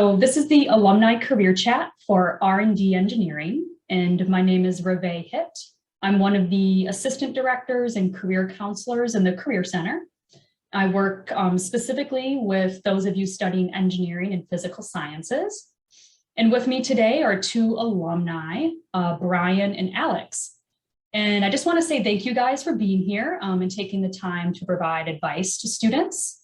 So this is the Alumni Career Chat for R&D Engineering, and my name is Reve Hitt. I'm one of the assistant directors and career counselors in the Career Center. I work specifically with those of you studying engineering and physical sciences. And with me today are two alumni, Bryan and Alex. And I just want to say thank you guys for being here and taking the time to provide advice to students.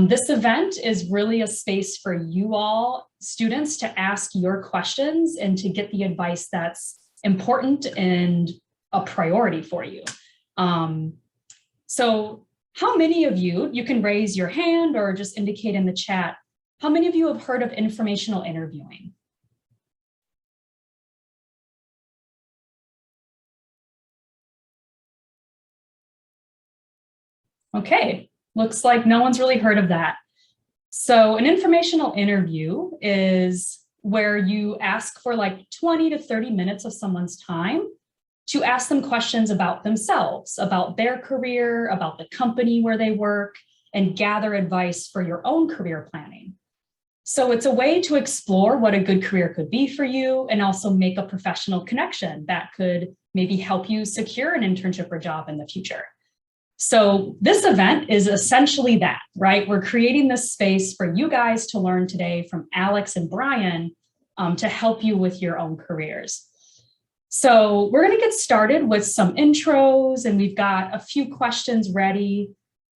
This event is really a space for you all students to ask your questions and to get the advice that's important and a priority for you. So how many of you can raise your hand or just indicate in the chat, how many of you have heard of informational interviewing? Okay. Looks like no one's really heard of that. So an informational interview is where you ask for like 20 to 30 minutes of someone's time to ask them questions about themselves, about their career, about the company where they work, and gather advice for your own career planning. So it's a way to explore what a good career could be for you and also make a professional connection that could maybe help you secure an internship or job in the future. So this event is essentially that, right? We're creating this space for you guys to learn today from Alex and Bryan to help you with your own careers. So we're going to get started with some intros, and we've got a few questions ready.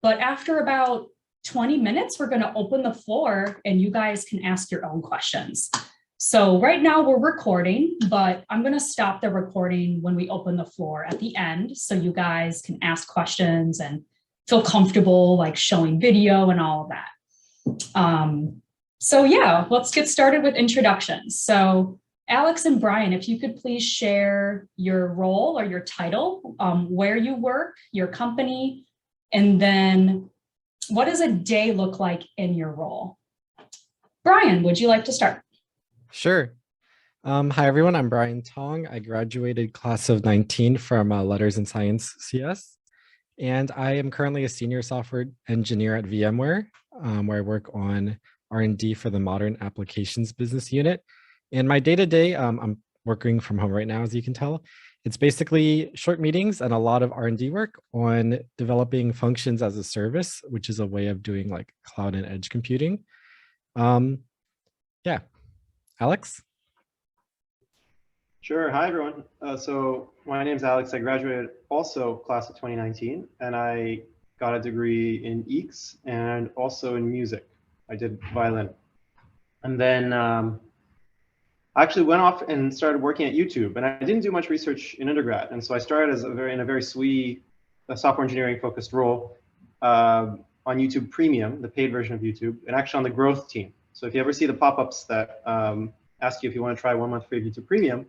But after about 20 minutes, we're going to open the floor and you guys can ask your own questions. So right now we're recording, but I'm going to stop the recording when we open the floor at the end so you guys can ask questions and feel comfortable like showing video and all of that. So yeah, let's get started with introductions. So Alex and Bryan, if you could please share your role or your title, where you work, your company, and then what does a day look like in your role? Bryan, would you like to start? Sure. Hi, everyone. I'm Bryan Tong. I graduated class of 19 from Letters in Science CS, and I am currently a senior software engineer at VMware, where I work on R&D for the Modern Applications Business Unit. And my day-to-day, I'm working from home right now, as you can tell. It's basically short meetings and a lot of R&D work on developing functions as a service, which is a way of doing like cloud and edge computing. Yeah. Alex? Sure. Hi, everyone. So my name's Alex. I graduated also class of 2019, and I got a degree in EECS and also in music. I did violin. And then I actually went off and started working at YouTube, and I didn't do much research in undergrad. And so I started as in a very SWE software engineering focused role on YouTube Premium, the paid version of YouTube, and actually on the growth team. So if you ever see the pop-ups that ask you if you want to try 1 month free of YouTube Premium,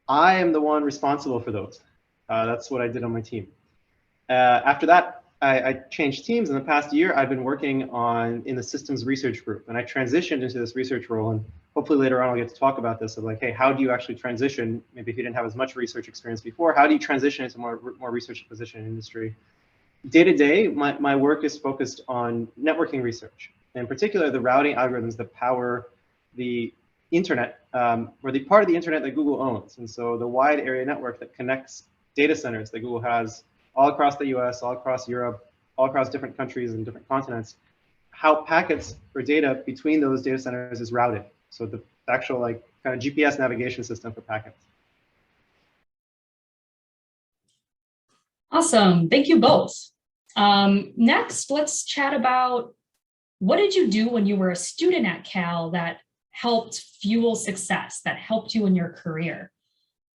I am the one responsible for those. That's what I did on my team. After that, I changed teams. In the past year, I've been working in the systems research group, and I transitioned into this research role. And hopefully later on, I'll get to talk about this of like, hey, how do you actually transition? Maybe if you didn't have as much research experience before, how do you transition into more research position in industry? Day to day, my work is focused on networking research. In particular, the routing algorithms that power the internet, or the part of the internet that Google owns. And so the wide area network that connects data centers that Google has all across the US, all across Europe, all across different countries and different continents, how packets or data between those data centers is routed. So the actual like kind of GPS navigation system for packets. Awesome. Thank you both. Next, let's chat about what did you do when you were a student at Cal that helped fuel success, that helped you in your career?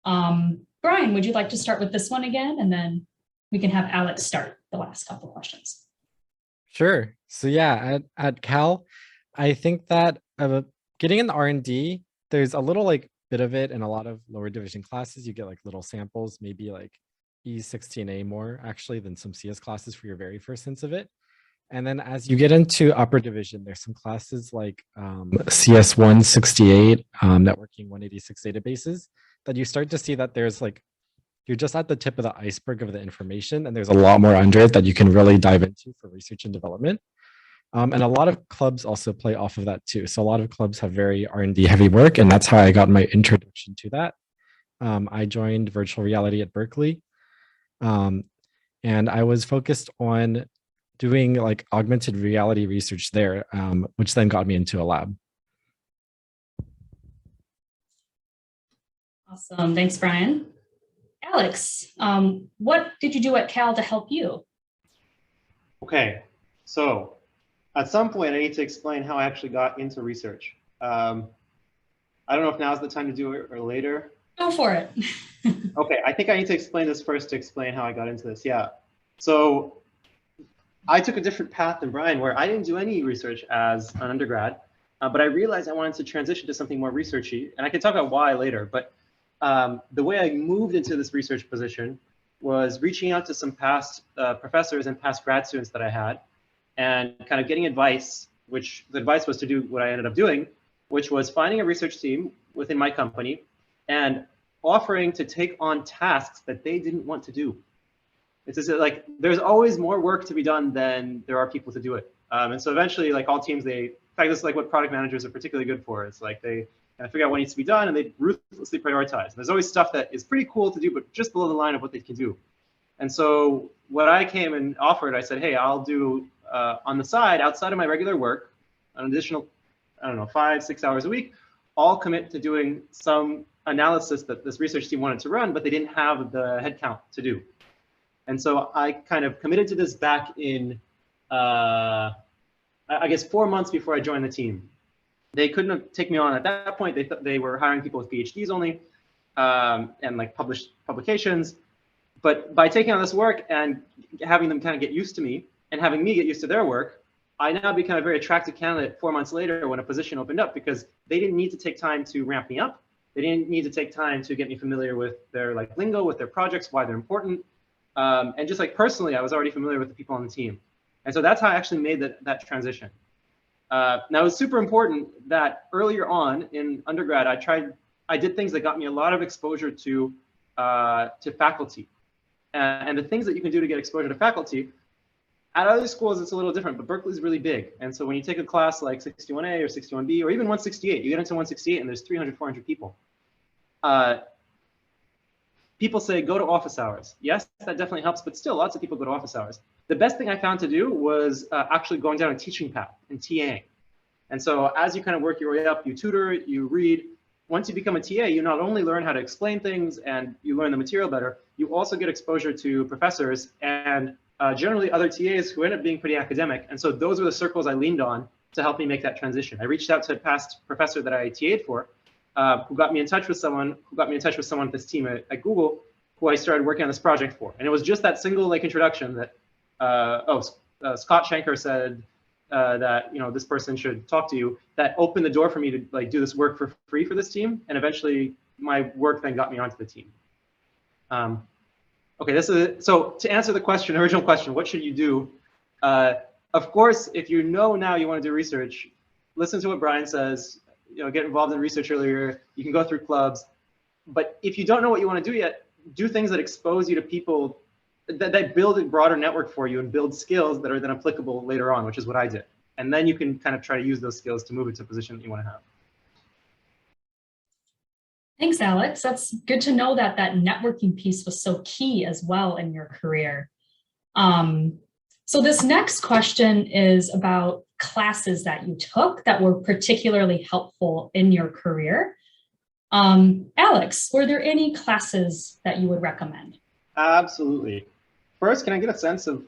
Bryan, would you like to start with this one again? And then we can have Alex start the last couple of questions. Sure. So yeah, at Cal, I think that getting in the R&D, there's a little like bit of it in a lot of lower division classes. You get like little samples, maybe like E16A more actually than some CS classes for your very first sense of it. And then as you get into upper division, there's some classes like CS 168, networking 186 databases, that you start to see that there's like, you're just at the tip of the iceberg of the information, and there's a lot more under it that you can really dive into for research and development. And a lot of clubs also play off of that too. So a lot of clubs have very R&D heavy work, and that's how I got my introduction to that. I joined virtual reality at Berkeley, and I was focused on doing like augmented reality research there, which then got me into a lab. Awesome. Thanks, Bryan. Alex, what did you do at Cal to help you? Okay, so at some point I need to explain how I actually got into research. I don't know if now's the time to do it or later. Go for it. Okay, I think I need to explain this first to explain how I got into this. Yeah, so I took a different path than Bryan, where I didn't do any research as an undergrad, but I realized I wanted to transition to something more researchy, and I can talk about why later. But the way I moved into this research position was reaching out to some past professors and past grad students that I had, and kind of getting advice, which the advice was to do what I ended up doing, which was finding a research team within my company and offering to take on tasks that they didn't want to do. It's just like there's always more work to be done than there are people to do it. And so eventually, like all teams, in fact, this is like what product managers are particularly good for. It's like they kind of figure out what needs to be done and they ruthlessly prioritize. And there's always stuff that is pretty cool to do, but just below the line of what they can do. And so what I came and offered, I said, hey, I'll do on the side, outside of my regular work, an additional, I don't know, 5-6 hours a week, I'll commit to doing some analysis that this research team wanted to run, but they didn't have the headcount to do. And so I kind of committed to this back in, I guess, 4 months before I joined the team. They couldn't take me on at that point. They were hiring people with PhDs only and like published publications. But by taking on this work and having them kind of get used to me and having me get used to their work, I now became a very attractive candidate 4 months later when a position opened up, because they didn't need to take time to ramp me up. They didn't need to take time to get me familiar with their like lingo, with their projects, why they're important. And just like personally, I was already familiar with the people on the team. And so that's how I actually made that transition. Now it was super important that earlier on in undergrad, I did things that got me a lot of exposure to faculty. And the things that you can do to get exposure to faculty, at other schools, it's a little different, but Berkeley's really big. And so when you take a class like 61A or 61B, or even 168, you get into 168 and there's 300, 400 people. People say, go to office hours. Yes, that definitely helps, but still lots of people go to office hours. The best thing I found to do was actually going down a teaching path and TAing. And so as you kind of work your way up, you tutor, you read. Once you become a TA, you not only learn how to explain things and you learn the material better, you also get exposure to professors and generally other TAs who end up being pretty academic. And so those were the circles I leaned on to help me make that transition. I reached out to a past professor that I TA'd for, who got me in touch with someone at this team at Google, who I started working on this project for. And it was just that single like introduction that, Scott Shanker said that, you know, this person should talk to you, that opened the door for me to like do this work for free for this team. And eventually my work then got me onto the team. Okay, so to answer the question, original question, what should you do? Of course, if you know now you want to do research, listen to what Bryan says, you know, get involved in research earlier. You can go through clubs. But if you don't know what you want to do yet, do things that expose you to people that build a broader network for you and build skills that are then applicable later on, which is what I did. And then you can kind of try to use those skills to move into a position that you want to have. Thanks, Alex. That's good to know that that networking piece was so key as well in your career. So this next question is about classes that you took that were particularly helpful in your career. Alex, were there any classes that you would recommend? Absolutely. First, can I get a sense of,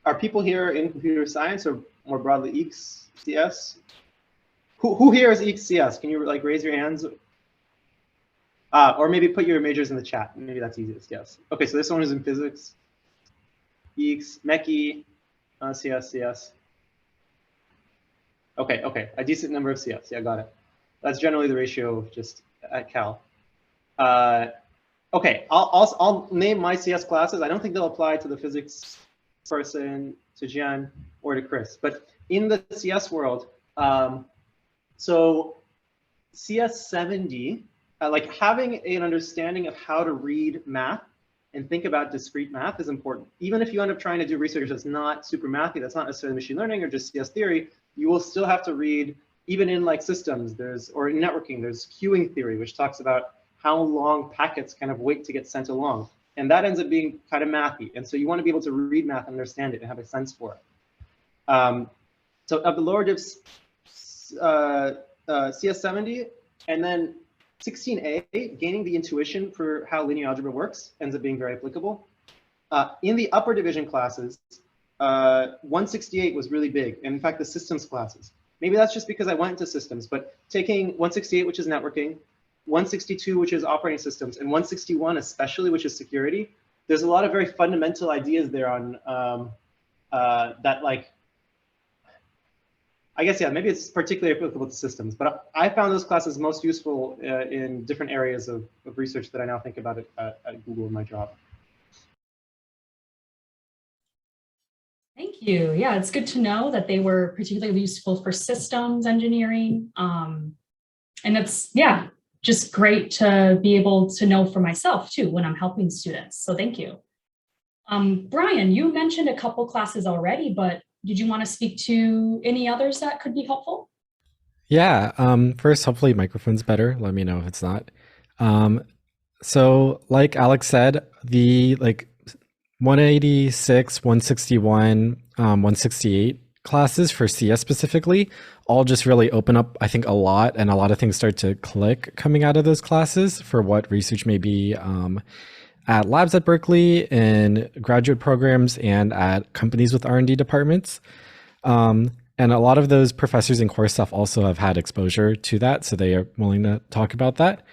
are people here in computer science or more broadly EECS? Who here is EECS? Can you like raise your hands? Or maybe put your majors in the chat. Maybe that's easiest guess. Okay, so this one is in physics. EECS, MECI, CS. Okay, a decent number of CS. Yeah, got it. That's generally the ratio just at Cal. Okay, I'll name my CS classes. I don't think they'll apply to the physics person, to Jen, or to Chris. But in the CS world, so CS 70, like having an understanding of how to read math and think about discrete math is important. Even if you end up trying to do research that's not super mathy, that's not necessarily machine learning or just CS theory, you will still have to read, even in like systems, or in networking, there's queuing theory, which talks about how long packets kind of wait to get sent along. And that ends up being kind of mathy. And so you want to be able to read math and understand it and have a sense for it. So of the lower diffs, CS70, and then 16A, gaining the intuition for how linear algebra works ends up being very applicable. In the upper division classes, 168 was really big. And in fact, the systems classes. Maybe that's just because I went into systems, but taking 168, which is networking, 162, which is operating systems, and 161 especially, which is security, there's a lot of very fundamental ideas there on that, like, I guess, yeah, maybe it's particularly applicable to systems, but I found those classes most useful in different areas of research that I now think about at Google in my job. Thank you. Yeah, it's good to know that they were particularly useful for systems engineering. And it's, yeah, just great to be able to know for myself too when I'm helping students. So thank you. Bryan, you mentioned a couple classes already, but did you want to speak to any others that could be helpful? Yeah, first, hopefully microphone's better. Let me know if it's not. So like Alex said, the 186, 161, 168 classes for CS specifically all just really open up, I think, a lot, and a lot of things start to click coming out of those classes for what research may be at labs at Berkeley, in graduate programs, and at companies with R&D departments. And a lot of those professors and course staff also have had exposure to that, so they are willing to talk about that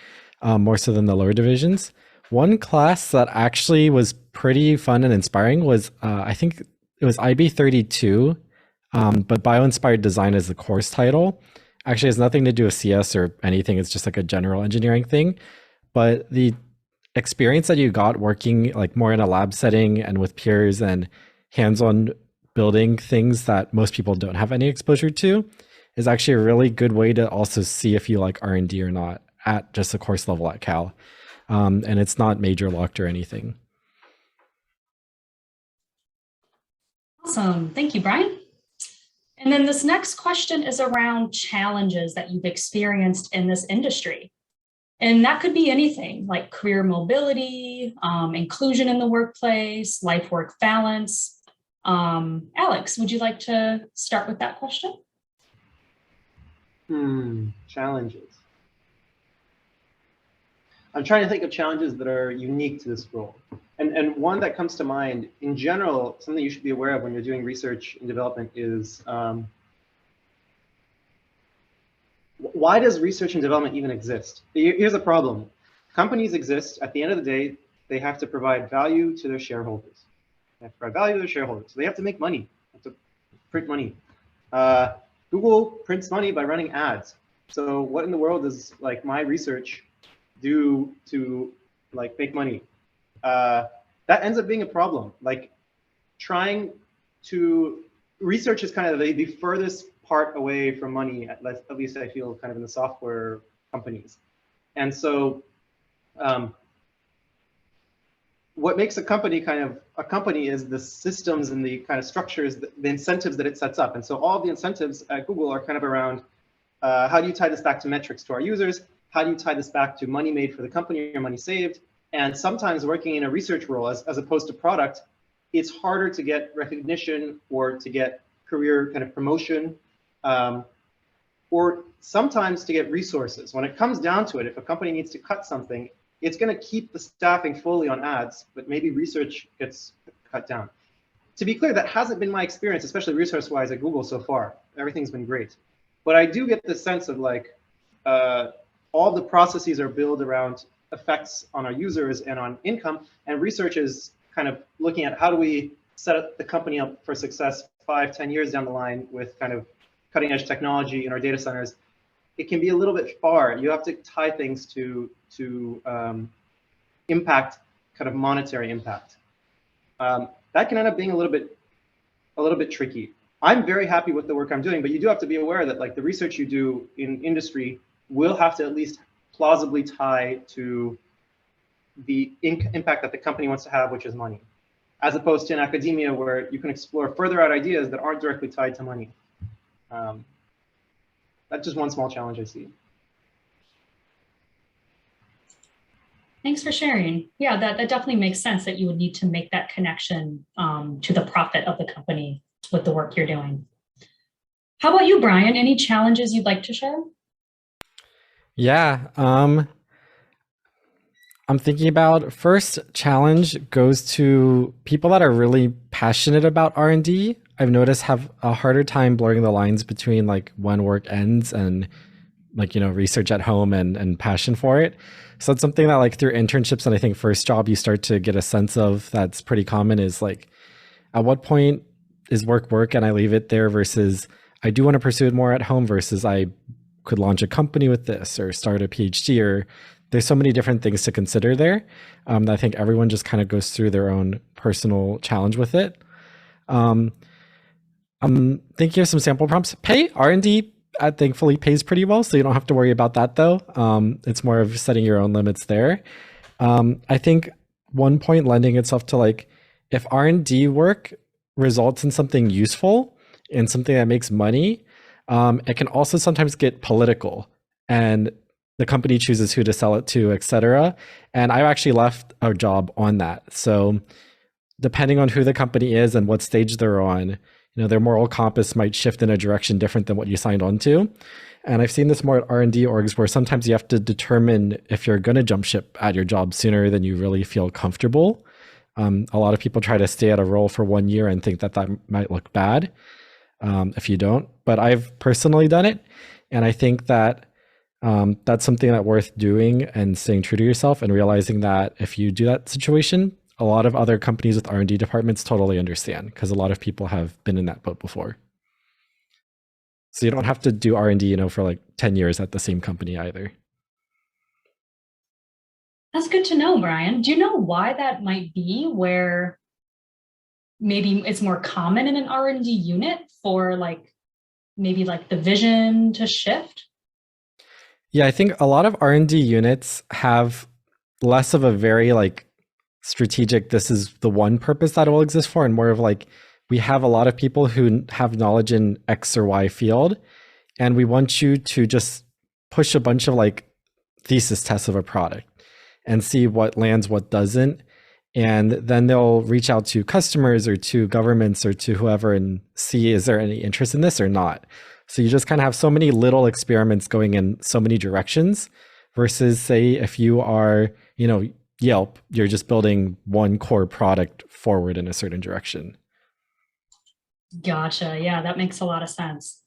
more so than the lower divisions. One class that actually was pretty fun and inspiring was, I think it was IB 32, but Bio-Inspired Design is the course title. Actually has nothing to do with CS or anything. It's just like a general engineering thing. But the experience that you got working like more in a lab setting and with peers and hands-on building things that most people don't have any exposure to is actually a really good way to also see if you like R&D or not at just the course level at Cal. And it's not major locked or anything. Awesome. Thank you, Bryan. And then this next question is around challenges that you've experienced in this industry. And that could be anything like career mobility, inclusion in the workplace, life-work balance. Alex, would you like to start with that question? Challenges. I'm trying to think of challenges that are unique to this role. And one that comes to mind, in general, something you should be aware of when you're doing research and development is, why does research and development even exist? Here's a problem. Companies exist. At the end of the day, they have to provide value to their shareholders. They have to provide value to their shareholders. So they have to make money. They have to print money. Google prints money by running ads. So what in the world does like my research do to like make money? That ends up being a problem. Like trying to research is kind of the furthest part away from money, at least I feel kind of in the software companies. And so what makes a company kind of a company is the systems and the kind of structures, the incentives that it sets up. And so all the incentives at Google are kind of around how do you tie this back to metrics to our users? How do you tie this back to money made for the company or money saved? And sometimes working in a research role as opposed to product, it's harder to get recognition or to get career kind of promotion, or sometimes to get resources. When it comes down to it, if a company needs to cut something, it's going to keep the staffing fully on ads, but maybe research gets cut down. To be clear, that hasn't been my experience, especially resource-wise at Google so far. Everything's been great. But I do get the sense of like, all the processes are built around effects on our users and on income, and research is kind of looking at how do we set up the company up for success 5-10 years down the line with kind of cutting edge technology in our data centers. It can be a little bit far. You have to tie things to impact, kind of monetary impact. That can end up being a little bit tricky. I'm very happy with the work I'm doing, but you do have to be aware that like the research you do in industry will have to at least plausibly tie to the impact that the company wants to have, which is money, as opposed to in academia where you can explore further out ideas that aren't directly tied to money. That's just one small challenge I see. Thanks for sharing. Yeah, that definitely makes sense that you would need to make that connection to the profit of the company with the work you're doing. How about you, Bryan? Any challenges you'd like to share? Yeah, I'm thinking about first challenge goes to people that are really passionate about R&D. I've noticed have a harder time blurring the lines between like when work ends and like, you know, research at home and passion for it. So it's something that like through internships and I think first job you start to get a sense of that's pretty common is like, at what point is work and I leave it there versus I do want to pursue it more at home versus I could launch a company with this or start a PhD or there's so many different things to consider there. I think everyone just kind of goes through their own personal challenge with it. I'm thinking of some sample prompts. R&D thankfully pays pretty well, so you don't have to worry about that though. It's more of setting your own limits there. I think one point lending itself to like, if R&D work results in something useful and something that makes money, it can also sometimes get political and the company chooses who to sell it to, et cetera. And I've actually left a job on that. So depending on who the company is and what stage they're on, you know, their moral compass might shift in a direction different than what you signed on to. And I've seen this more at R&D orgs where sometimes you have to determine if you're going to jump ship at your job sooner than you really feel comfortable. A lot of people try to stay at a role for 1 year and think that that might look bad if you don't. But I've personally done it. And I think that that's something that's worth doing and staying true to yourself and realizing that if you do that situation, a lot of other companies with R&D departments totally understand because a lot of people have been in that boat before. So you don't have to do R&D, you know, for like 10 years at the same company either. That's good to know, Bryan. Do you know why that might be, where maybe it's more common in an R&D unit for like maybe like the vision to shift? Yeah, I think a lot of R&D units have less of a very like strategic, this is the one purpose that it will exist for, and more of like, we have a lot of people who have knowledge in X or Y field, and we want you to just push a bunch of like thesis tests of a product and see what lands, what doesn't. And then they'll reach out to customers or to governments or to whoever and see, is there any interest in this or not? So you just kind of have so many little experiments going in so many directions versus say, if you are, you know, Yelp, you're just building one core product forward in a certain direction. Gotcha. Yeah, that makes a lot of sense.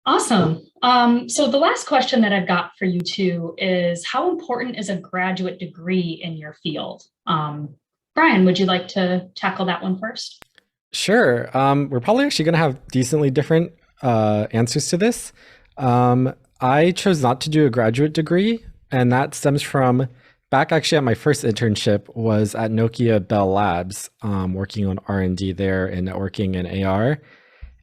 Awesome. So the last question that I've got for you two is, how important is a graduate degree in your field? Bryan, would you like to tackle that one first? Sure. We're probably actually going to have decently different answers to this. I chose not to do a graduate degree, and that stems from back actually at my first internship was at Nokia Bell Labs, working on R&D there in networking and AR.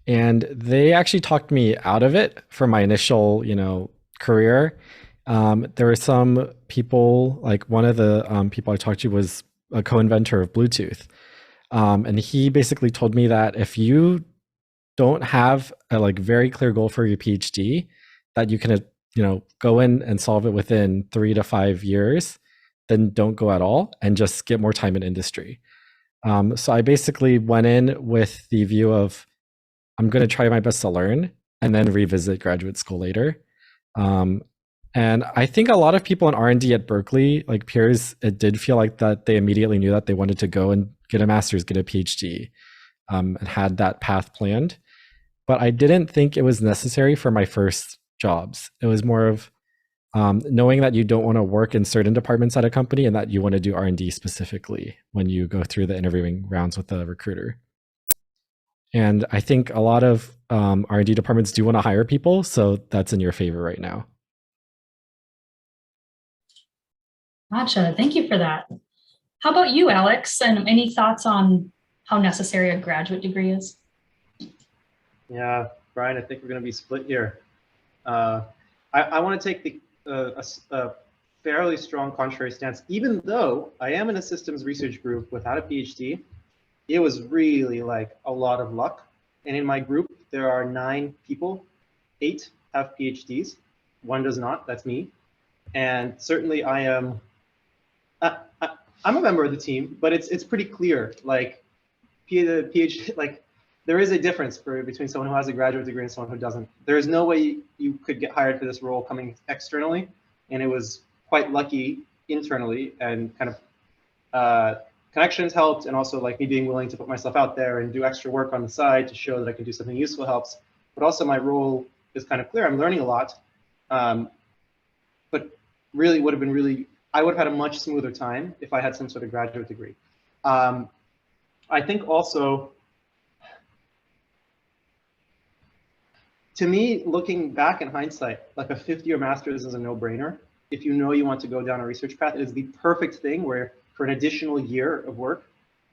And they actually talked me out of it for my initial, you know, career. There were some people, like one of the people I talked to was a co-inventor of Bluetooth. And he basically told me that if you don't have a like very clear goal for your PhD, that you can, you know, go in and solve it within 3 to 5 years, then don't go at all and just get more time in industry. So I basically went in with the view of, I'm going to try my best to learn and then revisit graduate school later. And I think a lot of people in R&D at Berkeley, like peers, it did feel like that they immediately knew that they wanted to go and get a master's, get a PhD, and had that path planned. But I didn't think it was necessary for my first jobs. It was more of knowing that you don't want to work in certain departments at a company and that you want to do R&D specifically when you go through the interviewing rounds with the recruiter. And I think a lot of R&D departments do want to hire people, so that's in your favor right now. Gotcha. Thank you for that. How about you, Alex? And any thoughts on how necessary a graduate degree is? Yeah, Bryan, I think we're going to be split here. I want to take the fairly strong contrary stance. Even though I am in a systems research group without a PhD, it was really like a lot of luck. And in my group, there are 9 people, 8 have PhDs, 1 does not, that's me. And certainly I am, I'm a member of the team, but it's pretty clear, like the PhD, like there is a difference between someone who has a graduate degree and someone who doesn't. There is no way you could get hired for this role coming externally. And it was quite lucky internally, and kind of connections helped, and also like me being willing to put myself out there and do extra work on the side to show that I can do something useful helps. But also my role is kind of clear. I'm learning a lot, but really would have been I would have had a much smoother time if I had some sort of graduate degree. I think also, to me, looking back in hindsight, like a 5th-year master's is a no-brainer. If you know you want to go down a research path, it is the perfect thing where for an additional year of work,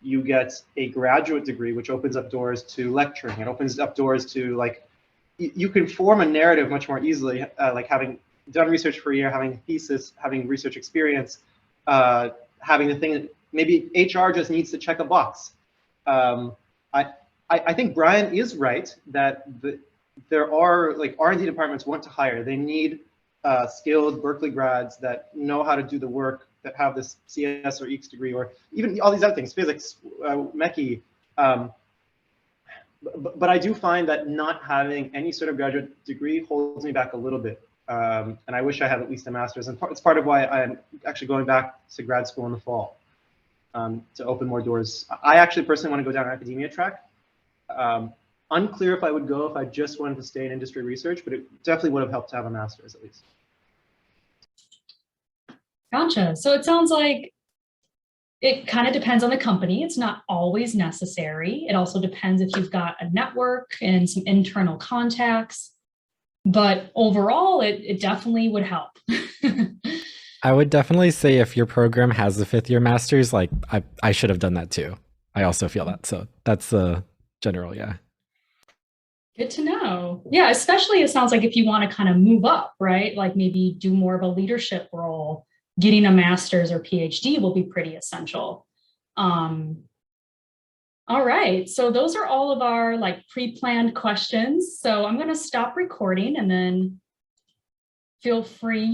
you get a graduate degree, which opens up doors to lecturing. It opens up doors to like, you can form a narrative much more easily, like having done research for a year, having a thesis, having research experience, having the thing that maybe HR just needs to check a box. I think Bryan is right that there are like R&D departments want to hire. They need skilled Berkeley grads that know how to do the work, that have this CS or EECS degree, or even all these other things, physics, mechie. But I do find that not having any sort of graduate degree holds me back a little bit. And I wish I had at least a master's. And it's part of why I'm actually going back to grad school in the fall, to open more doors. I actually personally want to go down an academia track. Unclear if I would go if I just wanted to stay in industry research, but it definitely would have helped to have a master's at least. Gotcha. So it sounds like it kind of depends on the company. It's not always necessary. It also depends if you've got a network and some internal contacts. But overall, it definitely would help. I would definitely say if your program has a 5th-year master's, like I should have done that too. I also feel that. So that's the general, yeah. Good to know. Yeah, especially it sounds like if you want to kind of move up, right? Like maybe do more of a leadership role, getting a master's or PhD will be pretty essential. All right, so those are all of our like pre-planned questions. So I'm going to stop recording and then feel free